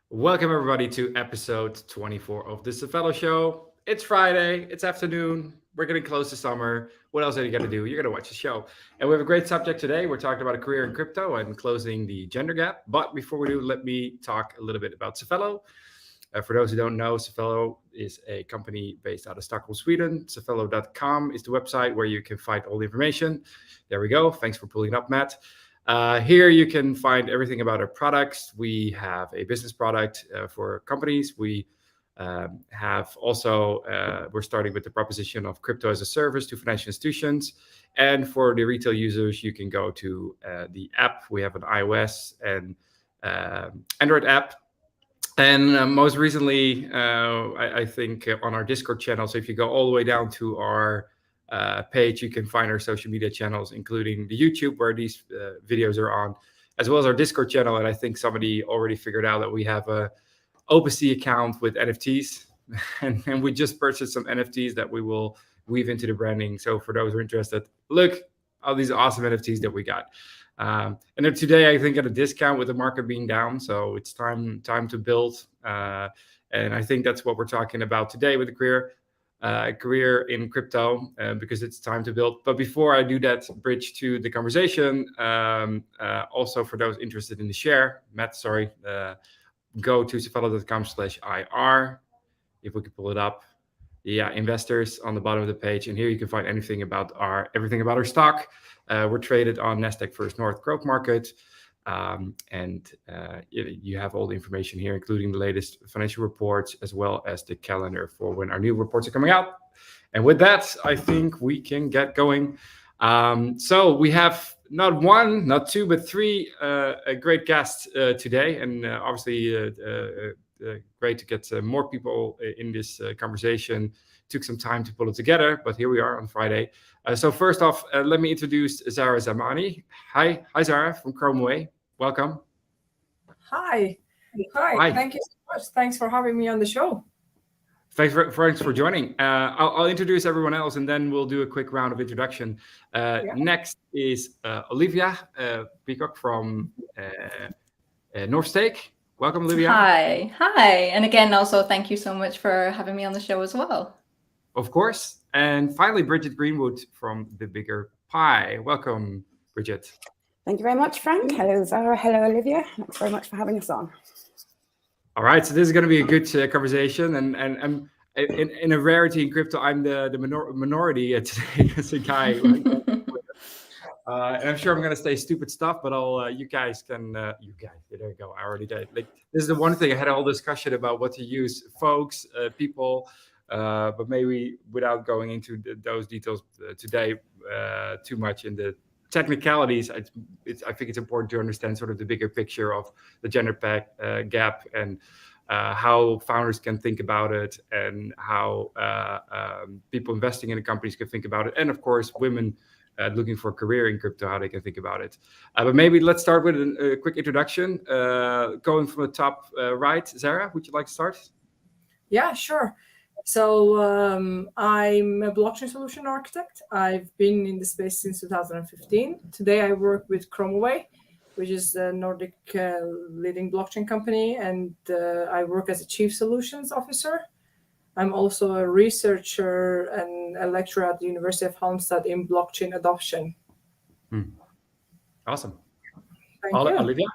Welcome everybody to episode 24 of the Safello Show. It's Friday, it's afternoon, we're getting close to summer. What else are you gonna do? You're gonna watch the show. And we have a great subject today. We're talking about a career in crypto and closing the gender gap. But before we do, let me talk a little bit about Safello. For those who don't know, Safello is a company based out of Stockholm, Sweden. Safello.com is the website where you can find all the information. There we go. Thanks for pulling it up, Matt. Here you can find everything about our products. We have a business product for companies. We have also, we're starting with the proposition of crypto as a service to financial institutions. And for the retail users, you can go to the app. We have an iOS and Android app. And most recently, I think on our Discord channel. So if you go all the way down to our page, you can find our social media channels, including the YouTube where these videos are on, as well as our Discord channel. And I think somebody already figured out that we have a OpenSea account with NFTs, and we just purchased some NFTs that we will weave into the branding. So for those who are interested, look, all these awesome NFTs that we got. And then today, I think at a discount with the market being down. So it's time to build. And I think that's what we're talking about today with the career in crypto, because it's time to build. But before I do that bridge to the conversation, also for those interested in the share, Matt, sorry, go to safello.com/IR. If we could pull it up. Yeah, investors on the bottom of the page. And here you can find everything about our stock. We're traded on Nasdaq First North Growth Market. And you have all the information here, including the latest financial reports, as well as the calendar for when our new reports are coming out. And with that, I think we can get going. So we have not one, not two, but three great guests today. And obviously, great to get more people in this conversation. Took some time to pull it together, but here we are on Friday. So first off, let me introduce Zara Zamani. Hi, Zara from Chromaway. Welcome. Hi. Thank you so much. Thanks for having me on the show. Thanks for joining. I'll introduce everyone else, and then we'll do a quick round of introduction. Next is Olivia Peacock from Northstake. Welcome, Olivia. Hi. And again, also thank you so much for having me on the show as well. Of course. And finally, Bridget Greenwood from The Bigger Pie. Welcome, Bridget. Thank you very much, Frank. Hello, Zara. Hello, Olivia. Thanks very much for having us on. All right, so this is going to be a good conversation, and in a rarity in crypto, I'm the minority today as a guy. And I'm sure I'm going to say stupid stuff, but you guys, there you go. I already did. Like, this is the one thing I had a whole discussion about what to use, folks, people, but maybe without going into those details today too much in the technicalities. I think it's important to understand sort of the bigger picture of the gender gap and how founders can think about it, and how people investing in the companies can think about it, and of course women looking for a career in crypto, how they can think about it. But maybe let's start with a quick introduction. Going from the top right, Zara, would you like to start? Yeah, sure. So I'm a blockchain solution architect. I've been in the space since 2015. Today I work with Chromaway, which is a Nordic leading blockchain company, and I work as a chief solutions officer. I'm also a researcher and a lecturer at the University of Halmstad in blockchain adoption. Awesome. Thank you. Olivia?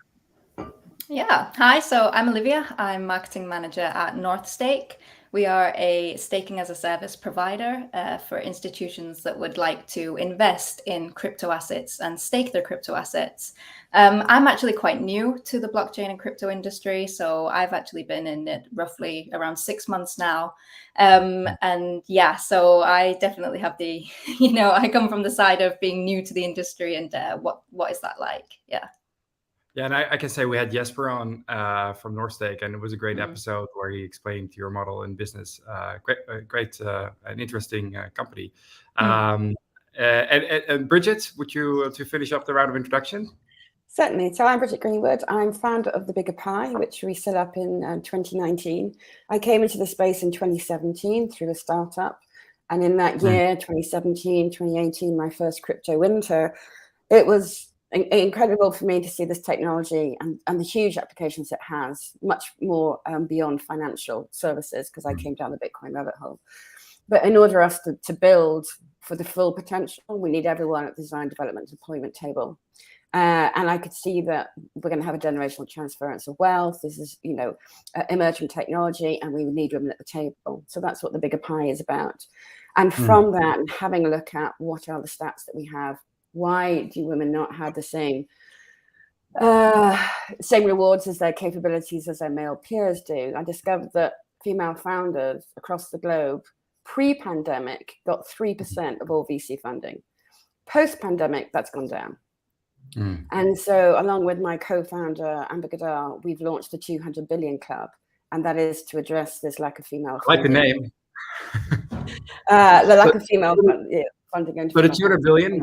Yeah. Hi, so I'm Olivia. I'm marketing manager at Northstake. We are a staking as a service provider for institutions that would like to invest in crypto assets and stake their crypto assets. I'm actually quite new to the blockchain and crypto industry, so I've actually been in it roughly around 6 months now. And yeah, so I definitely have the, I come from the side of being new to the industry, and what is that like? Yeah. Yeah, and I can say we had Jesper on from Northstake, and it was a great episode where he explained your model in business. Great, an interesting company. And Bridget, would you to finish up the round of introduction? Certainly. So I'm Bridget Greenwood. I'm founder of The Bigger Pie, which we set up in 2019. I came into the space in 2017 through a startup. And in that year, 2017, 2018, my first crypto winter, it was incredible for me to see this technology and the huge applications it has, much more beyond financial services, because I came down the Bitcoin rabbit hole. But in order for us to build for the full potential, we need everyone at the design, development, deployment table. And I could see that we're going to have a generational transference of wealth. This is, emerging technology, and we need women at the table. So that's what the bigger pie is about. And from that, having a look at what are the stats that we have. Why do women not have the same rewards as their capabilities as their male peers do? I discovered that female founders across the globe pre-pandemic got 3% of all VC funding. Post-pandemic, that's gone down. And so along with my co-founder, Amber Goddard, we've launched the 200 billion club, and that is to address this lack of female funding. I like the name. The lack of female funding. So the 200 billion,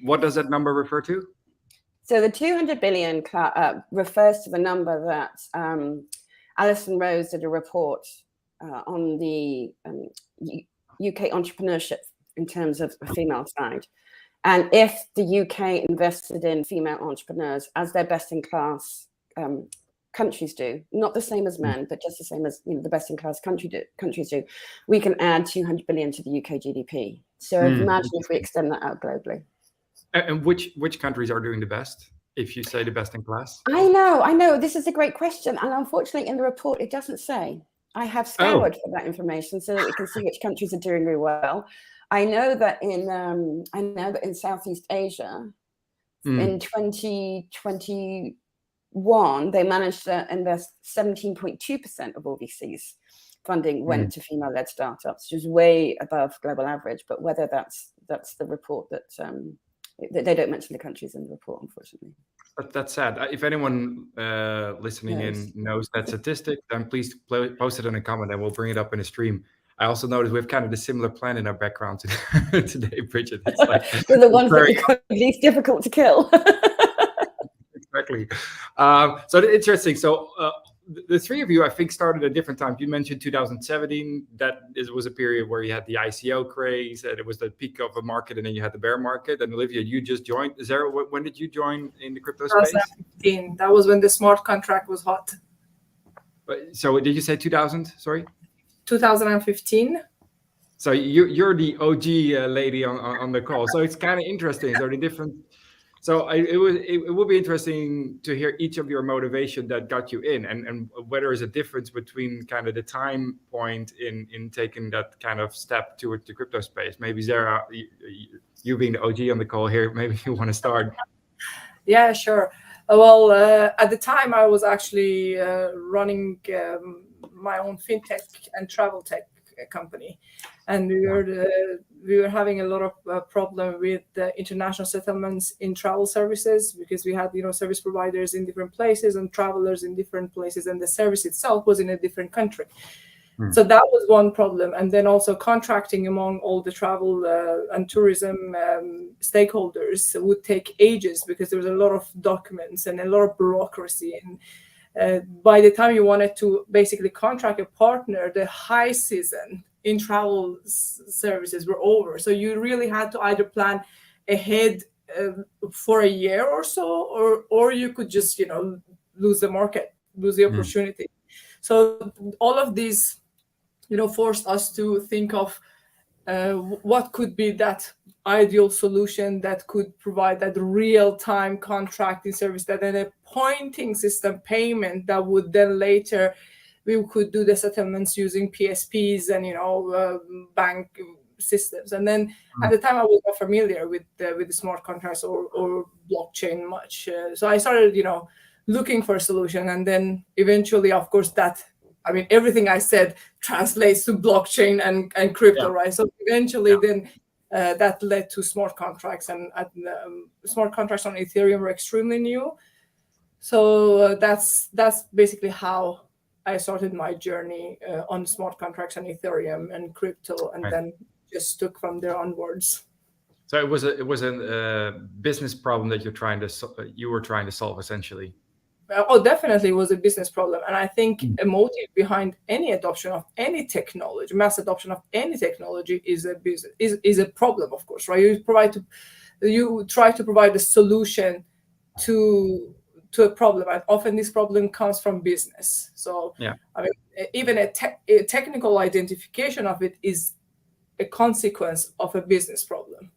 what does that number refer to? So the 200 billion refers to the number that Alison Rose did a report on the UK entrepreneurship in terms of the female side. And if the UK invested in female entrepreneurs as their best-in-class countries do, not the same as men, but just the same as the best-in-class countries do, we can add 200 billion to the UK GDP. So imagine if we extend that out globally. And which countries are doing the best, if you say the best in class? I know. This is a great question. And unfortunately, in the report, it doesn't say. I have scoured for that information so that we can see which countries are doing really well. I know that in Southeast Asia, in 2021, they managed to invest 17.2% of all VCs funding went to female-led startups, which is way above global average. But whether that's the report that they don't mention the countries in the report, unfortunately. That's sad. If anyone listening in knows that statistic, then please post it in a comment and we'll bring it up in a stream. I also noticed we have kind of the similar plan in our background today, Bridget. It's like they're the ones that are least difficult to kill. Exactly. So interesting. So the three of you, I think, started at different times. You mentioned 2017. That was a period where you had the ICO craze, and it was the peak of the market, and then you had the bear market. And Olivia, you just joined. Zara, when did you join in the crypto space? 2015. That was when the smart contract was hot. So did you say 2000? Sorry. 2015. So you're the OG lady on the call. So it's kind of interesting. So the different. So it would be interesting to hear each of your motivation that got you in, and whether there's a difference between kind of the time point in taking that kind of step towards the crypto space. Maybe Zara, you being the OG on the call here, maybe you want to start. Yeah, sure. Well, at the time I was actually running my own fintech and travel tech company, and we were having a lot of problem with the international settlements in travel services, because we had service providers in different places and travelers in different places, and the service itself was in a different country. So that was one problem. And then also contracting among all the travel and tourism stakeholders would take ages, because there was a lot of documents and a lot of bureaucracy. And by the time you wanted to basically contract a partner, the high season in travel services were over. So you really had to either plan ahead for a year or so, or you could just, lose the market, lose the opportunity. So all of these, forced us to think of what could be that ideal solution that could provide that real-time contracting service, that then a pointing system payment that would then later we could do the settlements using PSPs and bank systems. And then at the time I was not familiar with the smart contracts or blockchain much, so I started looking for a solution. And then eventually, of course, everything I said translates to blockchain and crypto, right? So eventually then that led to smart contracts, and smart contracts on Ethereum were extremely new. So that's basically how I started my journey on smart contracts on Ethereum and crypto, and then just took from there onwards. So it was a business problem that you were trying to solve, essentially. Oh, definitely, it was a business problem. And I think a motive behind any adoption of any technology, mass adoption of any technology, is a problem, of course, right? You provide you try to provide a solution to a problem, and often this problem comes from business. So I mean, even a technical identification of it is a consequence of a business problem.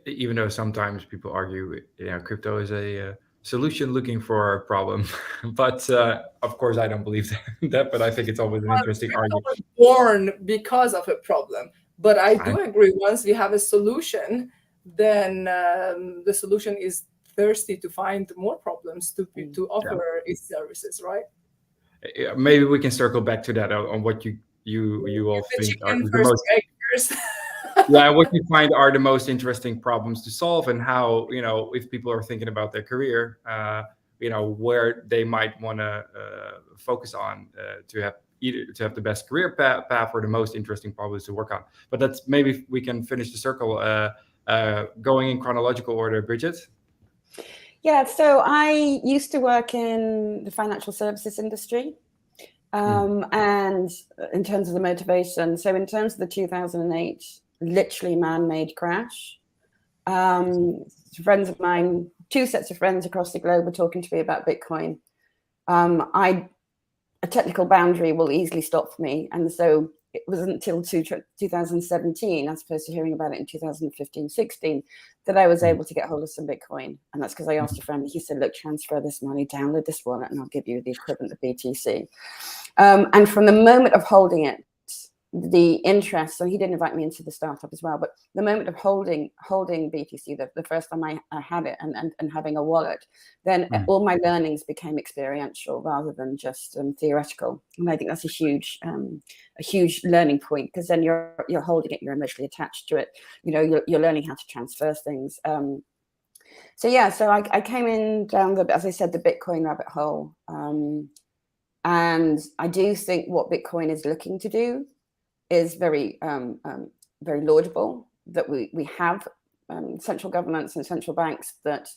Even though sometimes people argue, crypto is a solution looking for a problem, but of course I don't believe that. But I think it's always an interesting argument. Was born because of a problem, but I do agree. Once we have a solution, then the solution is thirsty to find more problems to offer its services, right? Maybe we can circle back to that on what you all think are the most. What you find are the most interesting problems to solve, and how, if people are thinking about their career, where they might want to focus on to have the best career path or the most interesting problems to work on. But that's, maybe we can finish the circle going in chronological order. Bridget? Yeah, so I used to work in the financial services industry. And in terms of the motivation, so in terms of the 2008 literally man-made crash, friends of mine, two sets of friends across the globe were talking to me about Bitcoin. A technical boundary will easily stop me, and so it wasn't until 2017, as opposed to hearing about it in 2015-16, that I was able to get hold of some Bitcoin. And that's because I asked a friend, he said, look, transfer this money, download this wallet, and I'll give you the equivalent of BTC. And from the moment of holding it, the interest, so he did invite me into the startup as well, but the moment of holding BTC, the first time I had it, and having a wallet, then all my learnings became experiential rather than just theoretical. And I think that's a huge learning point, because then you're holding it, you're emotionally attached to it, you're learning how to transfer things. So I came in down as I said, the Bitcoin rabbit hole. And I do think what Bitcoin is looking to do is very laudable, that we have central governments and central banks that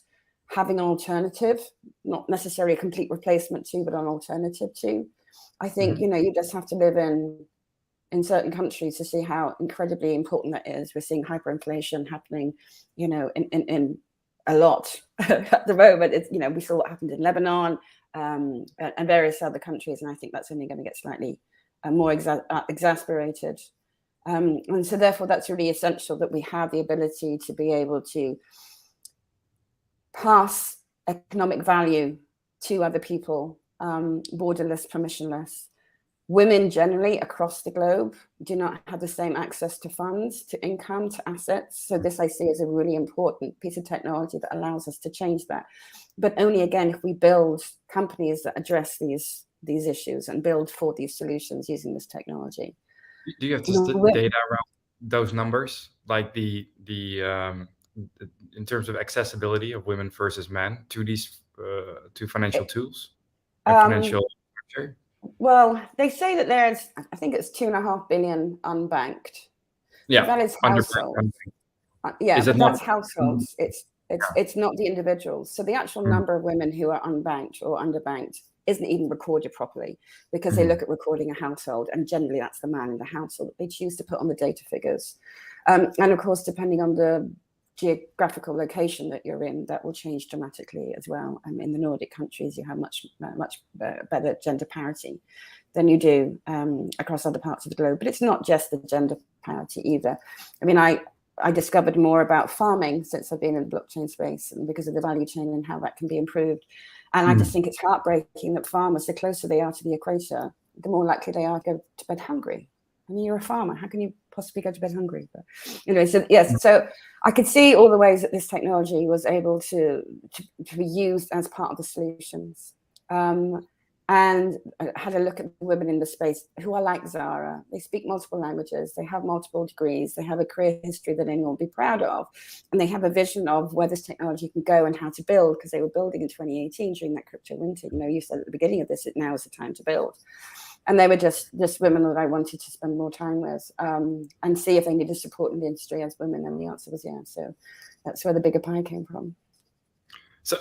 having an alternative, not necessarily a complete replacement to, but an alternative to. I think, you just have to live in certain countries to see how incredibly important that is. We're seeing hyperinflation happening, in a lot at the moment. It's, we saw what happened in Lebanon and various other countries, and I think that's only going to get slightly more exasperated. And so therefore that's really essential, that we have the ability to be able to pass economic value to other people, borderless, permissionless. Women generally across the globe do not have the same access to funds, to income, to assets. So this I see as a really important piece of technology that allows us to change that. But only, again, if we build companies that address these issues and build for these solutions using this technology. Do you have the data around those numbers, like the in terms of accessibility of women versus men to these to financial tools and financial structure? Well, they say that there's, I think it's 2.5 billion unbanked. Yeah, that is households. Is it that's households. It's not the individuals. So the actual number of women who are unbanked or underbanked isn't even recorded properly, because they look at recording a household, and generally that's the man in the household that they choose to put on the data figures. And of course, depending on the geographical location that you're in, that will change dramatically as well. In the Nordic countries, you have much better gender parity than you do across other parts of the globe. But it's not just the gender parity either. I mean, I discovered more about farming since I've been in the blockchain space, and because of the value chain and how that can be improved. And I just think it's heartbreaking that farmers, the closer they are to the equator, the more likely they are to go to bed hungry. I mean, you're a farmer. How can you possibly go to bed hungry? But anyway, so yes, so I could see all the ways that this technology was able to be used as part of the solutions. And I had a look at the women in the space who are like Zara. They speak multiple languages. They have multiple degrees. They have a career history that anyone will be proud of. And they have a vision of where this technology can go and how to build, because they were building in 2018 during that crypto winter. You said at the beginning of this, now is the time to build. And they were just women that I wanted to spend more time with and see if they needed support in the industry as women. And the answer was yeah. So that's where the bigger pie came from. So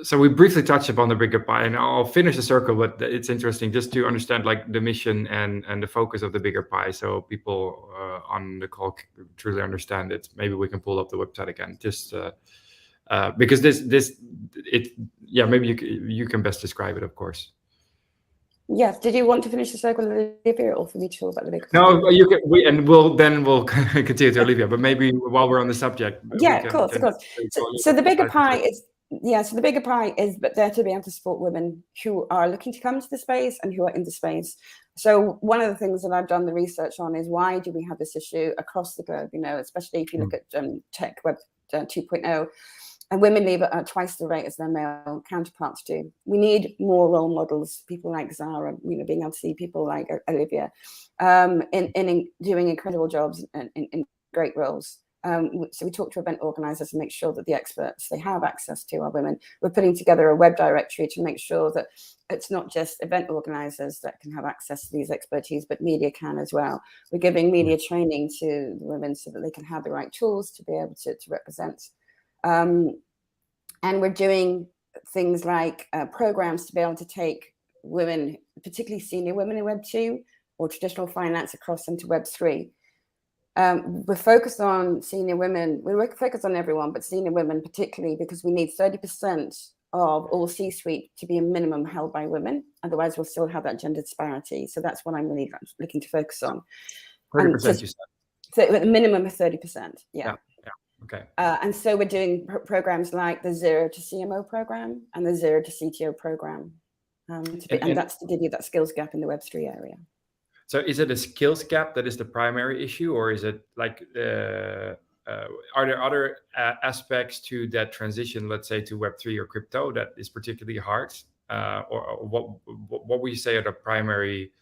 so we briefly touched upon the bigger pie, and I'll finish the circle, but it's interesting just to understand like the mission and the focus of the bigger pie, so people on the call truly understand it. Maybe we can pull up the website again, just because maybe you can best describe it, of course. Yes. Did you want to finish the circle, Olivia, or for me to talk about the bigger pie? No, you can. We'll continue to Olivia, but maybe while we're on the subject, of course. So the bigger pie is. Yeah, so the bigger pie is but there to be able to support women who are looking to come to the space and who are in the space. So one of the things that I've done the research on is why do we have this issue across the globe, especially if you look at tech web 2.0, and women leave at twice the rate as their male counterparts do. We need more role models, people like Zara, being able to see people like Olivia in doing incredible jobs and in great roles. So we talk to event organizers and make sure that the experts they have access to are women. We're putting together a web directory to make sure that it's not just event organizers that can have access to these expertise, but media can as well. We're giving media training to the women so that they can have the right tools to be able to represent. And we're doing things like programs to be able to take women, particularly senior women in Web 2 or traditional finance, across into Web 3. We're focused on senior women. We're focused on everyone, but senior women particularly, because we need 30% of all C-suite to be a minimum held by women. Otherwise, we'll still have that gender disparity. So that's what I'm really looking to focus on. 30%, you said. So a minimum of 30%. Yeah. Okay. And so we're doing programs like the Zero to CMO program and the Zero to CTO program. And that's to give you that skills gap in the Web3 area. So is it a skills gap that is the primary issue, or is it like, are there other aspects to that transition, let's say to Web3 or crypto, that is particularly hard? Or what would you say are the primary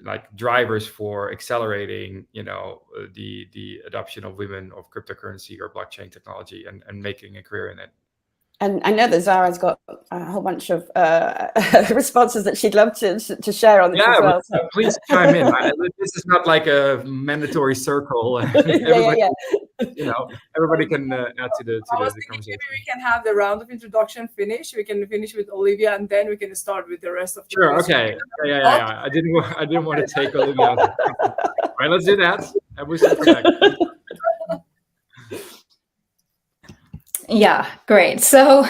like drivers for accelerating, the adoption of women of cryptocurrency or blockchain technology and making a career in it? And I know that Zara's got a whole bunch of responses that she'd love to share on this as well. So. Please chime in. This is not like a mandatory circle. Everybody can add to the conversation. Maybe we can have the round of introduction finish. We can finish with Olivia, and then we can start with the rest of the Okay. Yeah. I didn't want to take Olivia. All right, let's do that. And we start back. Yeah, great. So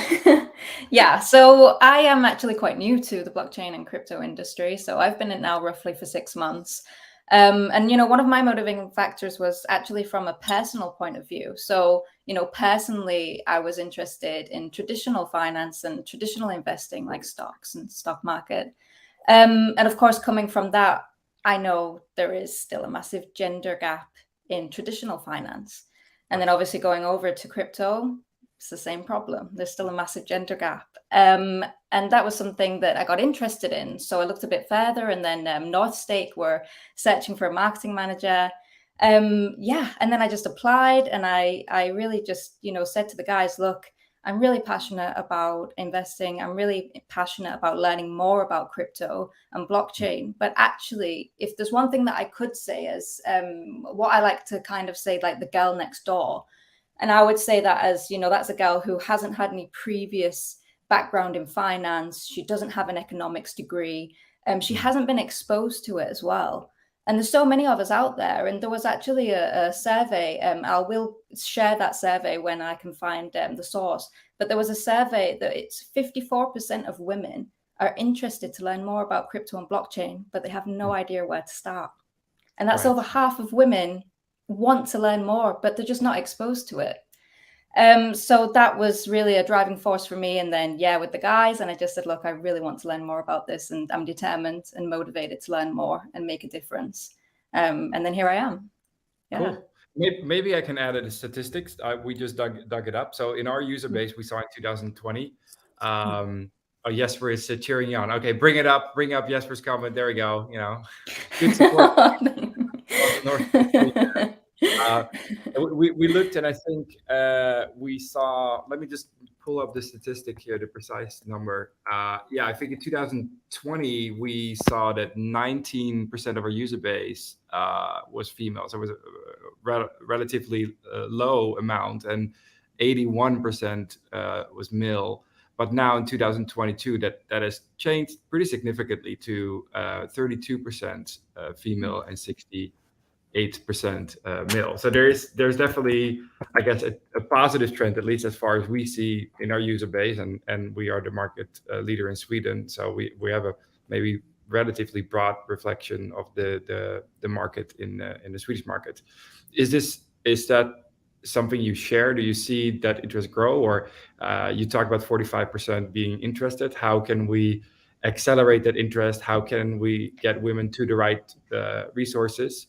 so I am actually quite new to the blockchain and crypto industry. So I've been in it now roughly for 6 months. And, one of my motivating factors was actually from a personal point of view. So, personally, I was interested in traditional finance and traditional investing like stocks and stock market. And of course, coming from that, I know there is still a massive gender gap in traditional finance. And then obviously going over to crypto, it's the same problem. There's still a massive gender gap. And that was something that I got interested in. So I looked a bit further, and then Northstake were searching for a marketing manager. And then I just applied, and I really just, said to the guys, look, I'm really passionate about investing. I'm really passionate about learning more about crypto and blockchain. But actually, if there's one thing that I could say is what I like to kind of say, like the girl next door. And I would say that as, that's a girl who hasn't had any previous background in finance. She doesn't have an economics degree. She hasn't been exposed to it as well. And there's so many of us out there. And there was actually a survey. I will share that survey when I can find the source. But there was a survey that it's 54% of women are interested to learn more about crypto and blockchain, but they have no idea where to start. And that's over half of women want to learn more, but they're just not exposed to it. So that was really a driving force for me. And then, with the guys, and I just said, look, I really want to learn more about this, and I'm determined and motivated to learn more and make a difference. And then here I am. Yeah. Cool. Maybe I can add the statistics. We just dug it up. So in our user base, we saw in 2020. Jesper is cheering you on. Okay, bring up Jesper's comment. There we go. Good support. We looked, and I think we saw, let me just pull up the statistic here, the precise number. I think in 2020 we saw that 19% of our user base was female, so it was a relatively low amount. And 81% was male. But now in 2022, that has changed pretty significantly to 32% female and 68% male. So there's definitely, I guess, a positive trend, at least as far as we see in our user base, and we are the market leader in Sweden. So we have a maybe relatively broad reflection of the market in the Swedish market. Is that something you share? Do you see that interest grow, or you talk about 45% being interested? How can we accelerate that interest? How can we get women to the right resources?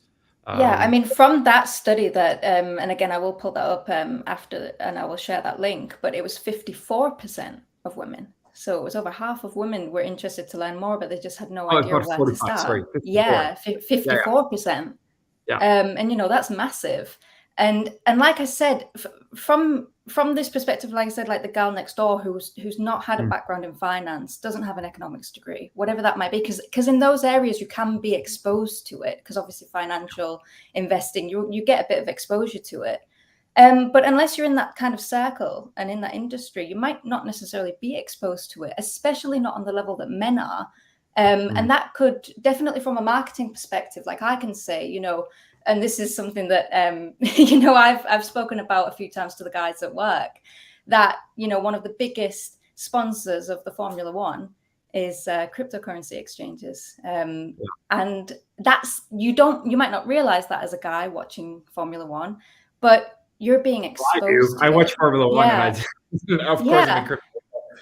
Yeah, I mean, from that study that, and again, I will pull that up after, and I will share that link, but it was 54% of women. So it was over half of women were interested to learn more, but they just had no idea where to start. Sorry, 54. Yeah, 54%. Yeah. And that's massive. And like I said, from this perspective, like I said, like the gal next door who's not had a background in finance, doesn't have an economics degree, whatever that might be, because in those areas you can be exposed to it, because obviously financial investing, you get a bit of exposure to it. But unless you're in that kind of circle and in that industry, you might not necessarily be exposed to it, especially not on the level that men are. And that could definitely, from a marketing perspective, like I can say, and this is something that, I've spoken about a few times to the guys at work, that, one of the biggest sponsors of the Formula One is cryptocurrency exchanges. And that's, you might not realize that as a guy watching Formula One, but you're being exposed. I watch Formula One, and of course, I'm in crypto.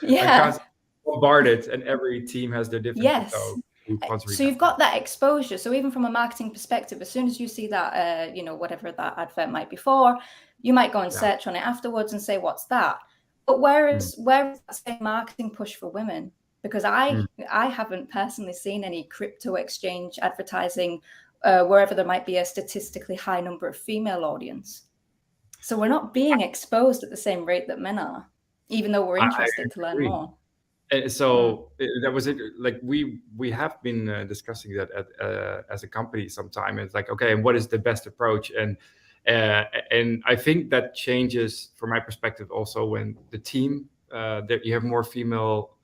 Yeah. Bombarded, and every team has their different. Yes. So you've got that exposure. So even from a marketing perspective, as soon as you see that, whatever that advert might be for, you might go and search on it afterwards and say, what's that? But where is that same marketing push for women? Because I haven't personally seen any crypto exchange advertising wherever there might be a statistically high number of female audience. So we're not being exposed at the same rate that men are, even though we're interested to learn more. So that was it. Like we have been discussing that as a company sometime. It's like, okay, and what is the best approach? And I think that changes from my perspective also when the team that you have more female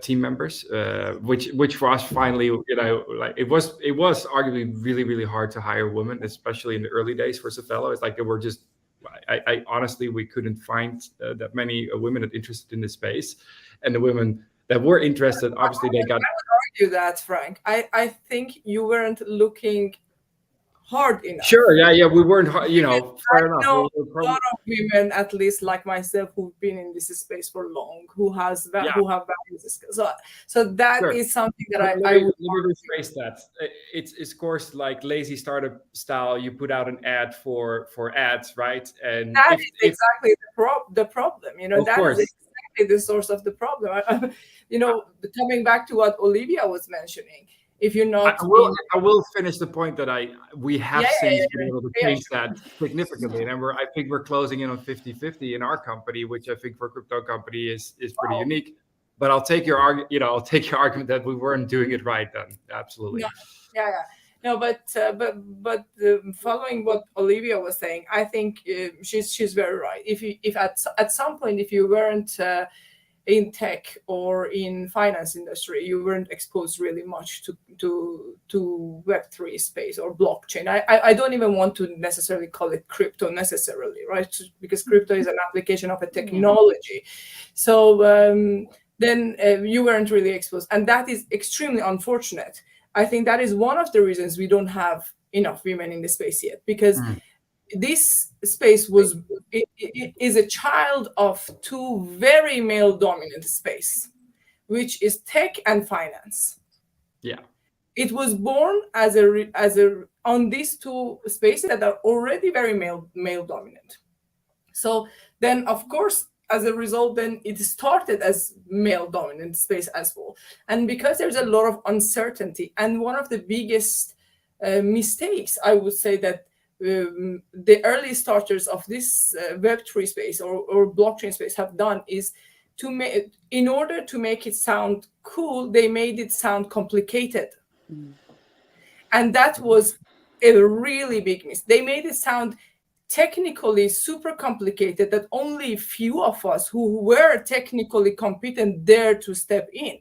team members, which for us finally, like it was arguably really, really hard to hire women, especially in the early days for Safello. It's like they were just. I honestly, we couldn't find that many women that interested in this space, and the women that were interested, obviously they got. I would argue that, Frank. I think you weren't looking hard enough. Sure, yeah, we weren't, fair enough. I know a lot of women, at least like myself, who've been in this space for long, who have values. So that is something that I let me rephrase that. It's of course like lazy startup style. You put out an ad for ads, right? And that is exactly the problem. That course. is exactly the source of the problem. Coming back to what Olivia was mentioning. If you're not, I will finish the point that we have been able to change that significantly, and I think we're closing in on 50-50 in our company, which I think for a crypto company is pretty unique. But I'll take your argument that we weren't doing it right then. Absolutely. Yeah. No, but following what Olivia was saying, I think she's very right. If at some point if you weren't in tech or in finance industry, you weren't exposed really much to Web3 space or blockchain. I don't even want to necessarily call it crypto necessarily, right? Because crypto is an application of a technology. So then you weren't really exposed. And that is extremely unfortunate. I think that is one of the reasons we don't have enough women in the space yet, because this space is a child of two very male dominant space, which is tech and finance. Yeah, it was born as on these two spaces that are already very male dominant. So then, of course, as a result, then it started as male dominant space as well. And because there's a lot of uncertainty, and one of the biggest mistakes, I would say, that the early starters of this Web3 space or blockchain space have done is in order to make it sound cool, they made it sound complicated. And that was a really big mistake. They made it sound technically super complicated that only few of us who were technically competent dare to step in.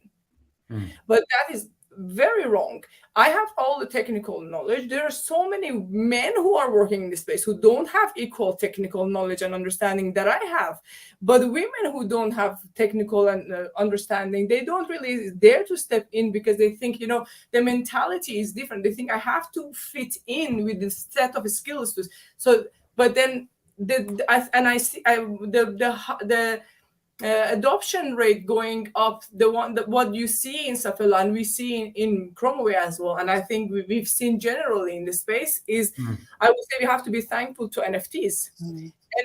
But that is very wrong. I have all the technical knowledge. There are so many men who are working in this space who don't have equal technical knowledge and understanding that I have. But women who don't have technical and understanding, they don't really dare to step in because they think, you know, the mentality is different. They think I have to fit in with this set of skills. But then the adoption rate going up, what you see in Safello and we see in Chromaway as well, and I think we've seen generally in the space is, I would say we have to be thankful to NFTs.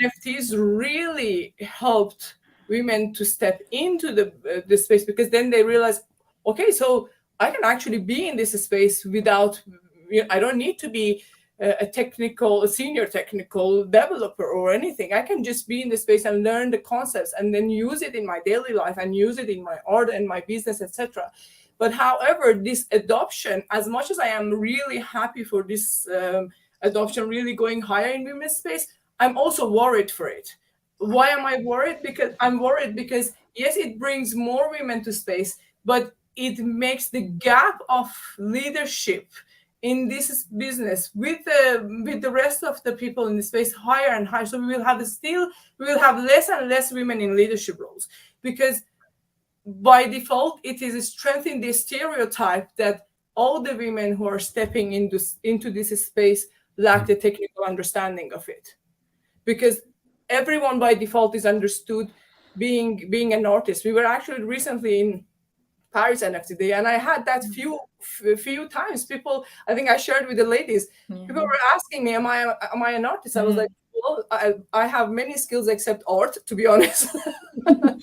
NFTs really helped women to step into the space, because then they realize, okay, so I can actually be in this space without, you know, I don't need to be a senior technical developer or anything. I can just be in the space and learn the concepts and then use it in my daily life and use it in my art and my business, etc. But however, this adoption, as much as I am really happy for this adoption really going higher in women's space, I'm also worried for it. Why am I worried? Because I'm worried because yes, it brings more women to space, but it makes the gap of leadership in this business with the rest of the people in the space higher and higher. So we will have less and less women in leadership roles, because by default it is strengthening the stereotype that all the women who are stepping into this space lack the technical understanding of it, because everyone by default is understood being an artist. We were actually recently in Paris NFT Day, and I had that few times. People, I think I shared with the ladies, people were asking me, am I an artist? I was like, well, I have many skills except art, to be honest. Art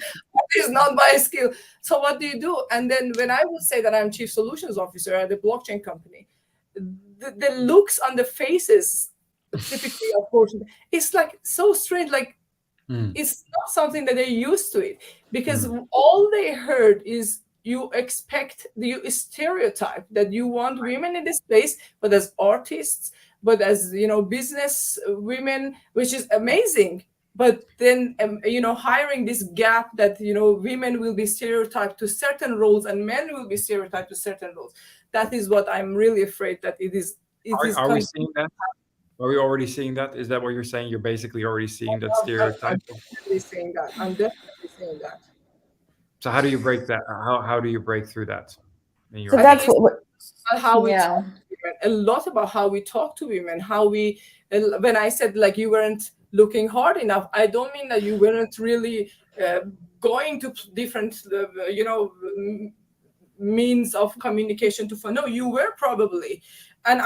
is not my skill. So what do you do? And then when I would say that I'm chief solutions officer at a blockchain company, the looks on the faces, typically, of course, it's like so strange, like it's not something that they're used to it, because all they heard is you expect the stereotype that you want women in this space, but as artists, but as, you know, business women, which is amazing. But then, you know, hiring this gap that, you know, women will be stereotyped to certain roles and men will be stereotyped to certain roles. That is what I'm really afraid that it is. Are we seeing that? Are we already seeing that? Is that what you're saying? You're basically already seeing that stereotype? I'm definitely seeing that. I'm definitely seeing that. So how do you break that? How do you break through that? So that's how we talk to women. A lot about how we talk to women. When I said like you weren't looking hard enough, I don't mean that you weren't really going to different, you know, means of communication to find. No, you were probably. And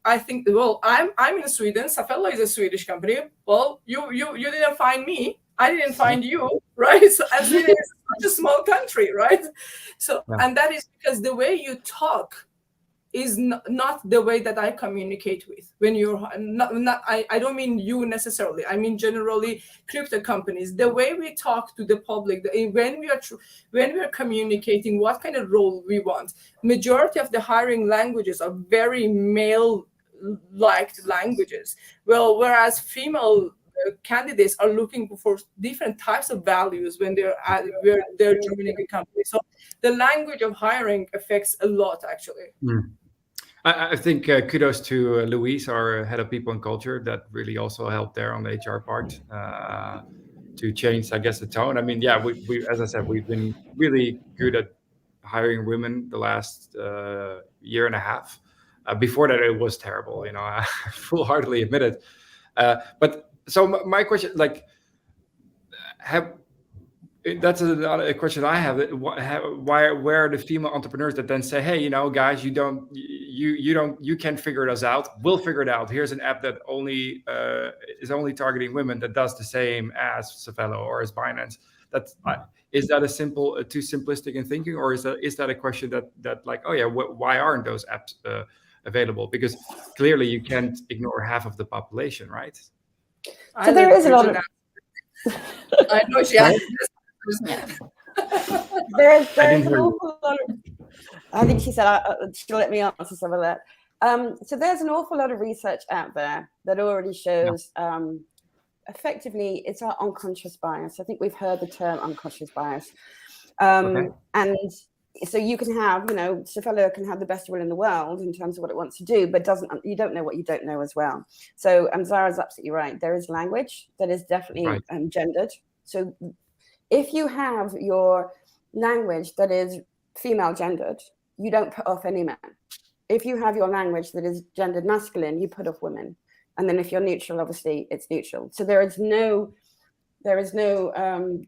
I think, well, I'm in Sweden. Safello is a Swedish company. Well, you didn't find me. I didn't find you, right? So, and Sweden is such a small country, right? So, and that is because the way you talk is not the way that I communicate with. When you're I don't mean you necessarily. I mean generally crypto companies. The way we talk to the public, when we are communicating what kind of role we want. Majority of the hiring languages are very male-liked languages. Well, whereas female candidates are looking for different types of values when they're joining a company. So the language of hiring affects a lot, actually. I think kudos to Louise, our head of people and culture, that really also helped there on the HR part to change, I guess, the tone. I mean, yeah, we as I said, we've been really good at hiring women the last year and a half. Before that, it was terrible. You know, I full-heartedly admit it. But so my question, like, that's a question I have. Where are the female entrepreneurs that then say, "Hey, you know, guys, you can't figure us out. We'll figure it out. Here's an app that is only targeting women that does the same as Safello or as Binance." Is that too simplistic in thinking, or is that a question that like, oh yeah, why aren't those apps available? Because clearly you can't ignore half of the population, right? So there is a lot of. I know she has. There's an awful lot of. I think she said she'll let me answer some of that. So there's an awful lot of research out there that already shows effectively it's our unconscious bias. I think we've heard the term unconscious bias. And so you can have, Safello can have the best will in the world in terms of what it wants to do, but you don't know what you don't know as well. So Zara's absolutely right. There is language that is definitely gendered. So if you have your language that is female gendered, you don't put off any man. If you have your language that is gendered masculine, you put off women. And then if you're neutral, obviously it's neutral. So there is no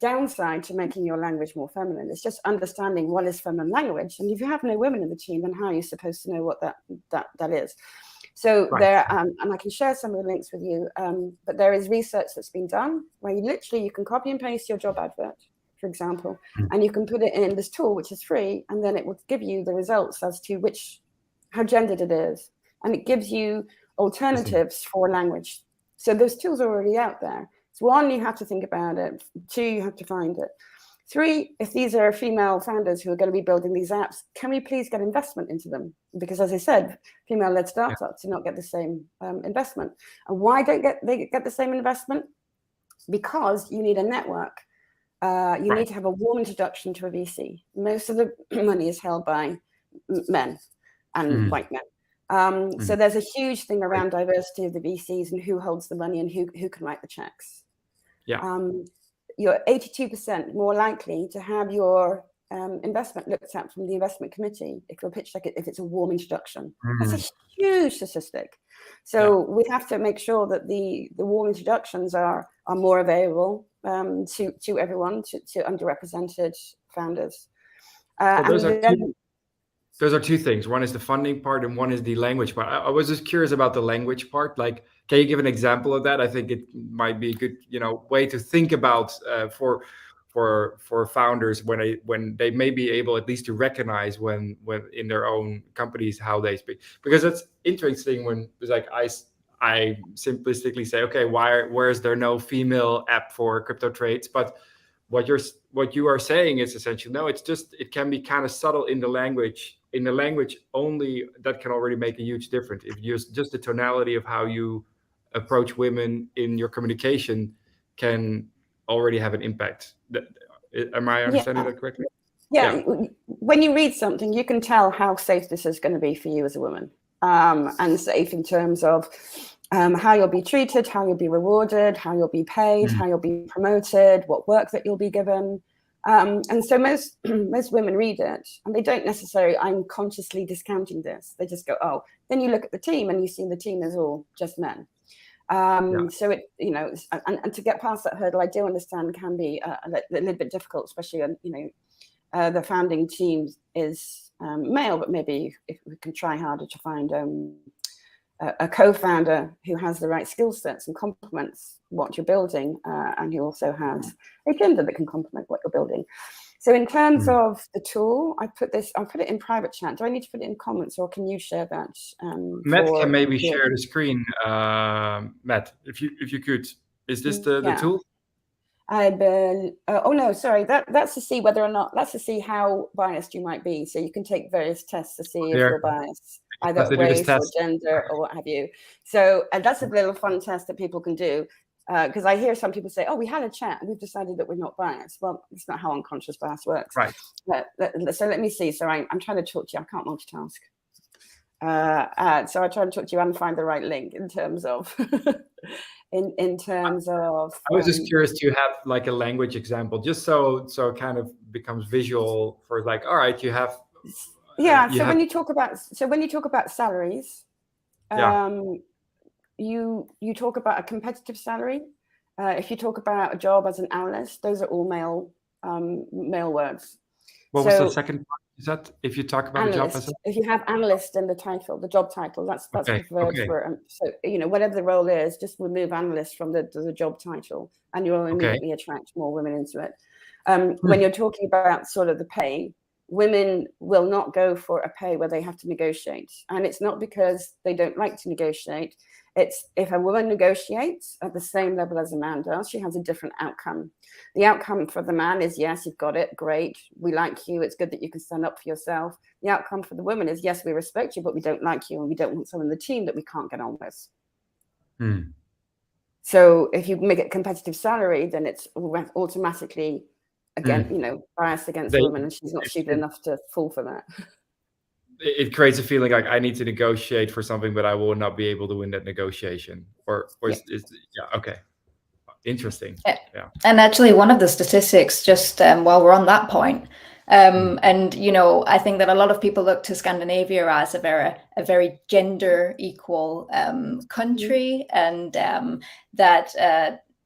downside to making your language more feminine. It's just understanding what is feminine language. And if you have no women in the team, then how are you supposed to know what that is? So there, and I can share some of the links with you, but there is research that's been done where you can copy and paste your job advert, for example, and you can put it in this tool, which is free, and then it will give you the results as to how gendered it is. And it gives you alternatives for language. So those tools are already out there. So 1, you have to think about it. 2, you have to find it. 3, if these are female founders who are going to be building these apps, can we please get investment into them? Because as I said, female-led startups do not get the same investment. And why don't they get the same investment? Because you need a network. You need to have a warm introduction to a VC. Most of the money is held by men and white men. So there's a huge thing around diversity of the VCs and who holds the money and who can write the checks. You're 82% more likely to have your investment looked at from the investment committee if you're pitched if it's a warm introduction. That's a huge statistic. So we have to make sure that the warm introductions are more available to everyone, to underrepresented founders. Those are two things. One is the funding part and one is the language part. I was just curious about the language part. Like, can you give an example of that? I think it might be a good, way to think about for founders when they may be able at least to recognize when in their own companies how they speak. Because it's interesting when it's like I simplistically say, okay, where is there no female app for crypto trades? But what you are saying is essentially no. It's just it can be kind of subtle in the language. In the language only, that can already make a huge difference. If just the tonality of how you approach women in your communication can already have an impact. Am I understanding that correctly? Yeah. When you read something, you can tell how safe this is going to be for you as a woman, and safe in terms of how you'll be treated, how you'll be rewarded, how you'll be paid, how you'll be promoted, what work that you'll be given. And so most women read it and they don't necessarily, I'm consciously discounting this. They just go, oh, then you look at the team and you see the team is all just men. So it, and to get past that hurdle, I do understand can be a little bit difficult, especially when, the founding team is male, but maybe if we can try harder to find a co-founder who has the right skill sets and complements what you're building, and who also has a gender that can complement what you're building. So in terms of the tool, I'll put it in private chat. Do I need to put it in comments, or can you share that? Matt can maybe share the screen. Matt, if you could, is this the tool? Oh no, sorry. That's to see whether or not. That's to see how biased you might be. So you can take various tests to see if you're biased, either race or gender or what have you. So that's a little fun test that people can do. Because I hear some people say, "Oh, we had a chat and we've decided that we're not biased." Well, it's not how unconscious bias works. Right. So let me see. So I'm trying to talk to you. I can't multitask. So I try to talk to you and find the right link in terms of. In terms of, I was just curious to have like a language example, just so it kind of becomes visual for like, all right, you have. When you talk about salaries, you talk about a competitive salary. If you talk about a job as an analyst, those are all male words. What was the second part? Is that if you talk about analyst, a job as if you have analyst in the title, the job title, that's preferred for. So whatever the role is, just remove analyst from the job title, and you'll immediately attract more women into it. When you're talking about sort of the pay, women will not go for a pay where they have to negotiate, and it's not because they don't like to negotiate. it's if a woman negotiates at the same level as a man does, she has a different outcome. The outcome for the man is, yes, you've got it, great, we like you, it's good that you can stand up for yourself. The outcome for the woman is, yes, we respect you, but we don't like you, and we don't want someone in the team that we can't get on with. So if you make it competitive salary, then it's automatically, again, biased against the woman, and she's not stupid enough to fall for that. It creates a feeling like I need to negotiate for something, but I will not be able to win that negotiation. Okay. Interesting. Yeah. And actually, one of the statistics, just while we're on that point, and I think that a lot of people look to Scandinavia as a very gender equal country, and that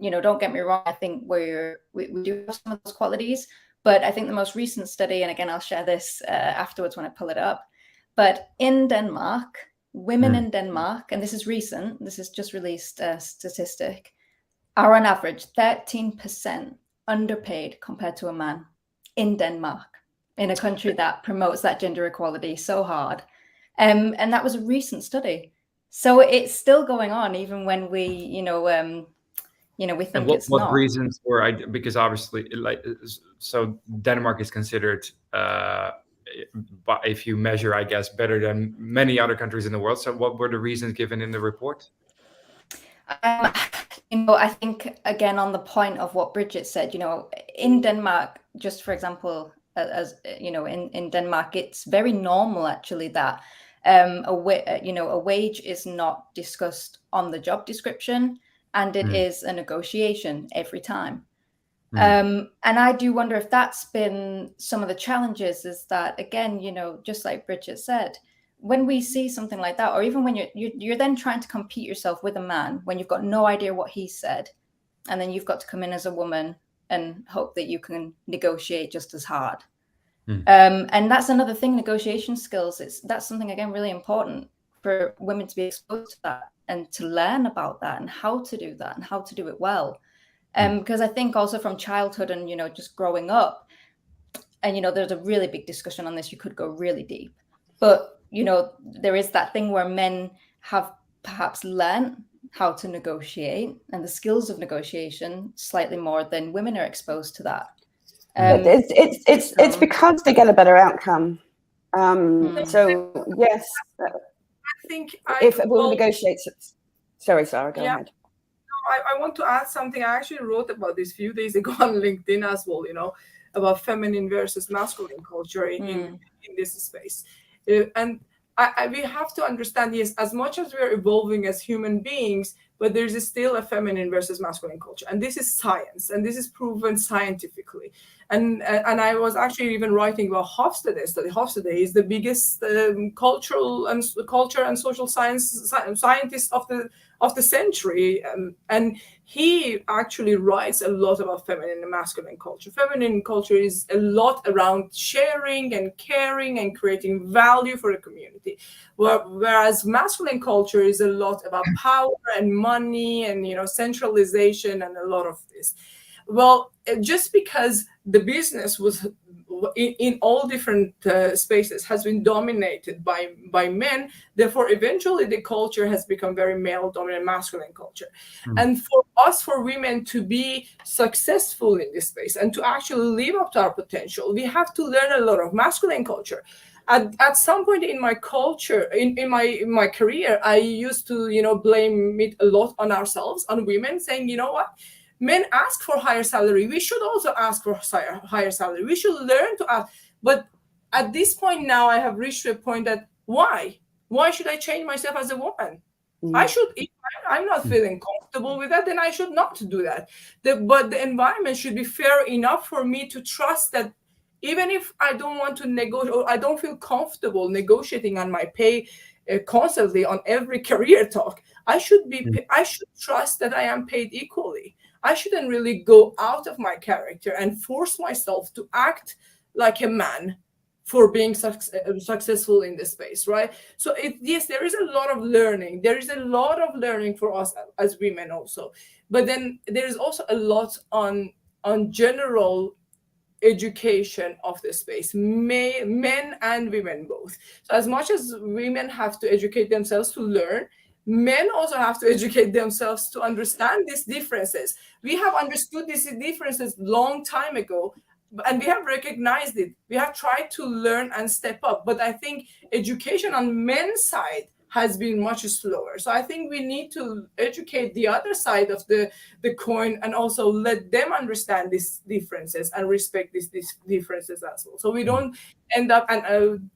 don't get me wrong, I think we do have some of those qualities, but I think the most recent study, and again I'll share this afterwards when I pull it up, but in Denmark, women in Denmark, and this is recent, this is just released statistic, are on average 13% underpaid compared to a man in Denmark, in a country that promotes that gender equality so hard. And that was a recent study. So it's still going on, even when we, we think it's not. What reasons were because obviously, so Denmark is considered, if you measure, I guess, better than many other countries in the world. So what were the reasons given in the report? I think, again, on the point of what Bridget said, in Denmark, just for example, as in Denmark, it's very normal actually that a wage is not discussed on the job description, and it is a negotiation every time. And I do wonder if that's been some of the challenges, is that, again, just like Bridget said, when we see something like that, or even when you're then trying to compete yourself with a man, when you've got no idea what he said, and then you've got to come in as a woman and hope that you can negotiate just as hard. And that's another thing, negotiation skills. That's something, again, really important for women to be exposed to that and to learn about that and how to do that and how to do it well. Because I think also from childhood and, just growing up, and, there's a really big discussion on this, you could go really deep, but there is that thing where men have perhaps learned how to negotiate and the skills of negotiation slightly more than women are exposed to that. It's because they get a better outcome. So yes, I think if a woman negotiates, sorry, Sarah, go ahead. I want to add something. I actually wrote about this a few days ago on LinkedIn as well, about feminine versus masculine culture in this space. And we have to understand, yes, as much as we're evolving as human beings, but there's still a feminine versus masculine culture. And this is science, and this is proven scientifically. And I was actually even writing about Hofstede study. Hofstede is the biggest culture and social scientist of the century, and he actually writes a lot about feminine and masculine culture. Feminine culture is a lot around sharing and caring and creating value for the community, whereas masculine culture is a lot about power and money and centralization and a lot of this. Well, just because the business was in all different spaces has been dominated by men, therefore eventually the culture has become very male dominant masculine culture. And for us, for women to be successful in this space and to actually live up to our potential, we have to learn a lot of masculine culture. At some point in my culture, in my career, I used to blame it a lot on ourselves, on women, saying, what, men ask for higher salary, we should also ask for higher salary, we should learn to ask. But at this point now, I have reached to a point that why should I change myself as a woman? I should, if I'm not feeling comfortable with that, then I should not do that. But the environment should be fair enough for me to trust that even if I don't want to negotiate, or I don't feel comfortable negotiating on my pay constantly on every career talk, I should trust that I am paid equally. I shouldn't really go out of my character and force myself to act like a man for being successful in this space, right? So yes, there is a lot of learning. There is a lot of learning for us as women also. But then there is also a lot on general education of the space, men and women both. So as much as women have to educate themselves to learn, men also have to educate themselves to understand these differences. We have understood these differences long time ago, and we have recognized it. We have tried to learn and step up, but I think education on men's side has been much slower. So I think we need to educate the other side of the coin, and also let them understand these differences and respect these differences as well. So we don't end up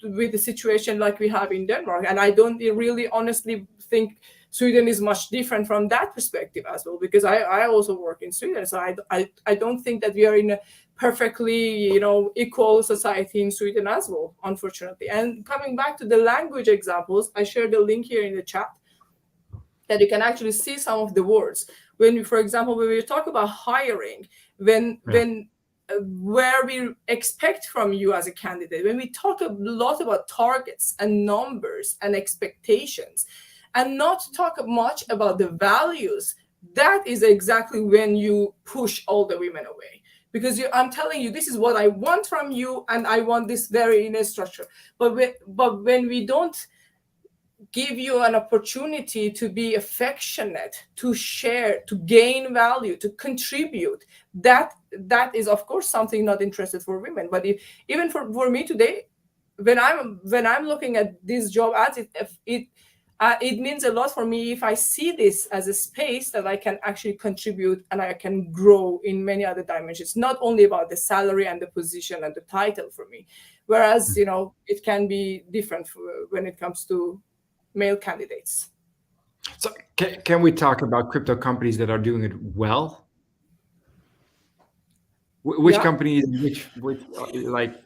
with a situation like we have in Denmark. And I don't really honestly think Sweden is much different from that perspective as well, because I also work in Sweden. So I don't think that we are in a perfectly, equal society in Sweden as well, unfortunately. And coming back to the language examples, I shared the link here in the chat that you can actually see some of the words. For example, when we talk about hiring, where we expect from you as a candidate, when we talk a lot about targets and numbers and expectations, and not talk much about the values, that is exactly when you push all the women away. Because I'm telling you, this is what I want from you, and I want this very inner structure. But when we don't give you an opportunity to be affectionate, to share, to gain value, to contribute, that is, of course, something not interested for women. But even for me today, when I'm looking at this job ads, it means a lot for me if I see this as a space that I can actually contribute and I can grow in many other dimensions, not only about the salary and the position and the title for me. Whereas, it can be different when it comes to male candidates. So can we talk about crypto companies that are doing it well? Which companies, which like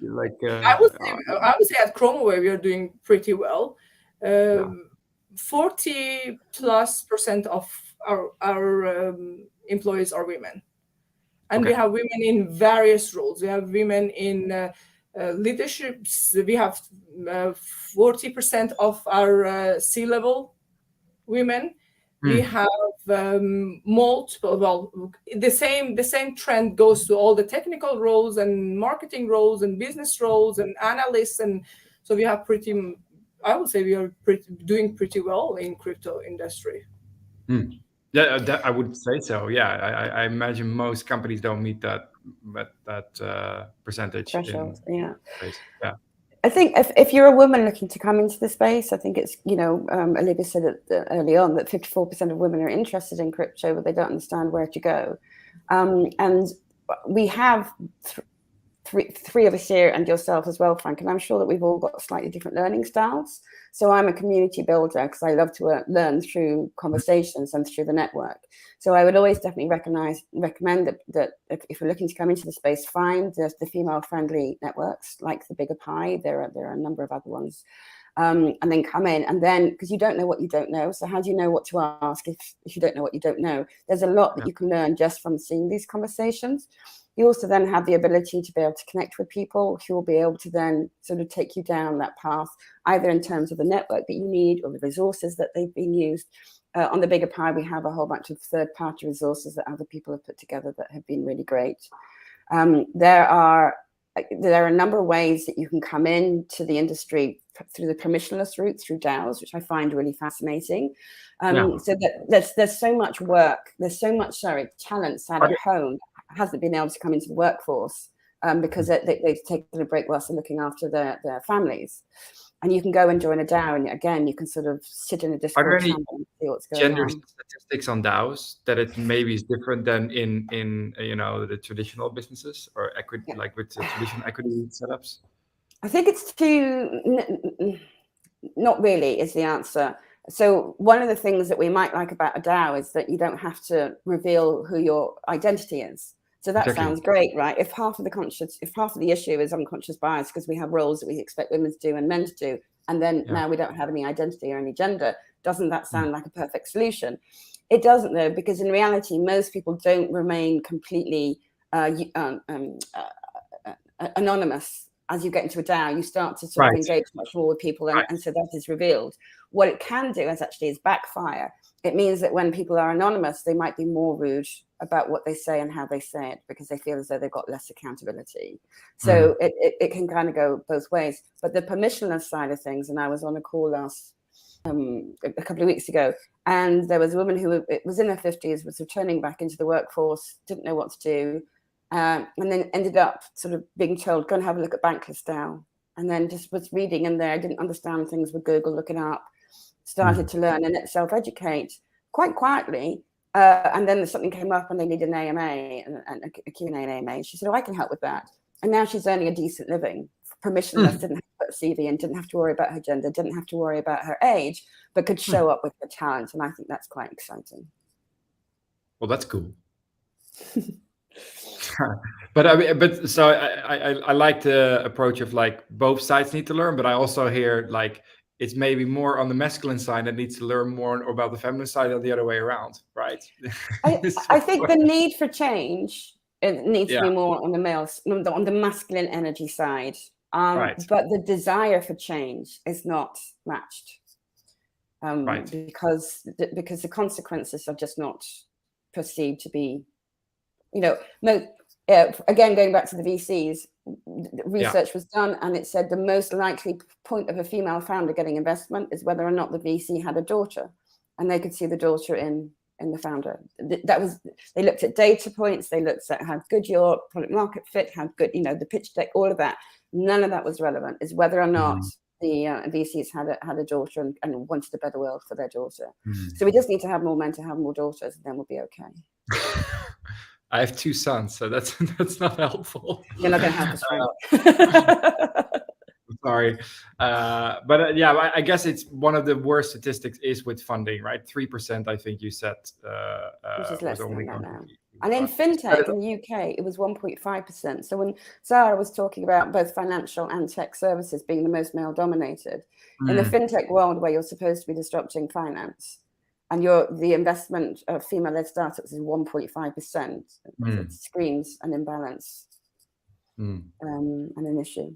I would say at Chromaway we are doing pretty well. 40+% of our employees are women, and we have women in various roles. We have women in leadership. We have 40% of our C-level women. We have multiple. Well, the same trend goes to all the technical roles and marketing roles and business roles and analysts, and so we have I would say we are doing pretty well in crypto industry. Yeah, I would say so. Yeah, I imagine most companies don't meet that percentage. Threshold. Yeah. Yeah. I think if you're a woman looking to come into the space, I think it's, Olivia said it early on that 54% of women are interested in crypto, but they don't understand where to go. And we have three of us here, and yourself as well, Frank, and I'm sure that we've all got slightly different learning styles. So I'm a community builder because I love to learn through conversations and through the network. So I would always definitely recommend that if you're looking to come into the space, find the female-friendly networks like the Bigger Pie. There are a number of other ones. And then come in, and then, because you don't know what you don't know. So how do you know what to ask if you don't know what you don't know? There's a lot that you can learn just from seeing these conversations. You also then have the ability to be able to connect with people who will be able to then sort of take you down that path, either in terms of the network that you need or the resources that they've been used. On the Bigger Pie, we have a whole bunch of third-party resources that other people have put together that have been really great. There are a number of ways that you can come into the industry through the permissionless route, through DAOs, which I find really fascinating. So that there's so much work, there's so much, talent sat at home, hasn't been able to come into the workforce because they've taken a break whilst they're looking after their families. And you can go and join a DAO, and again, you can sort of sit in a Discord channel and see what's going on. Gender statistics on DAOs that it maybe is different than in the traditional businesses or equity, like with the traditional equity setups? I think it's not really is the answer. So one of the things that we might like about a DAO is that you don't have to reveal who your identity is. So that sounds great, right? If half of the issue is unconscious bias because we have roles that we expect women to do and men to do, and then now we don't have any identity or any gender, doesn't that sound like a perfect solution? It doesn't, though, because in reality, most people don't remain completely anonymous. As you get into a DAO, you start to sort of engage much more with people, and so that is revealed. What it can do is backfire. It means that when people are anonymous, they might be more rude about what they say and how they say it because they feel as though they've got less accountability. So it can kind of go both ways. But the permissionless side of things, and I was on a call a couple of weeks ago, and there was a woman who was in her 50s, was returning back into the workforce, didn't know what to do, and then ended up sort of being told, go and have a look at Bankless now. And then just was reading in there, didn't understand things with Google, looking up, started to learn and self-educate quite quietly. And then something came up and they needed an AMA and a Q&A and AMA. She said, oh, I can help with that. And now she's earning a decent living, permissionless, didn't have to put a CV in, didn't have to worry about her gender, didn't have to worry about her age, but could show up with her talent. And I think that's quite exciting. Well, that's cool. But I mean, I like the approach of like both sides need to learn, but I also hear like it's maybe more on the masculine side that needs to learn more about the feminine side than the other way around, right? I think the need for change, it needs to be more on the on the masculine energy side. But the desire for change is not matched. Because the consequences are just not perceived to be, again, going back to the VCs, research was done and it said the most likely point of a female founder getting investment is whether or not the VC had a daughter, and they could see the daughter in the founder. They looked at data points, they looked at how good your product market fit, how good, the pitch deck, all of that. None of that was relevant. Is whether or not the VCs had a daughter and wanted a better world for their daughter. So we just need to have more men to have more daughters, and then we'll be okay. I have 2 sons, so that's not helpful. You're not going to have to Sorry. I guess it's one of the worst statistics is with funding, right? 3%, I think you said. Which is less than that now. And in fintech in the UK, it was 1.5%. So when Zara was talking about both financial and tech services being the most male dominated, in the fintech world where you're supposed to be disrupting finance, and the investment of female-led startups is 1.5%. It screams an imbalance and an issue.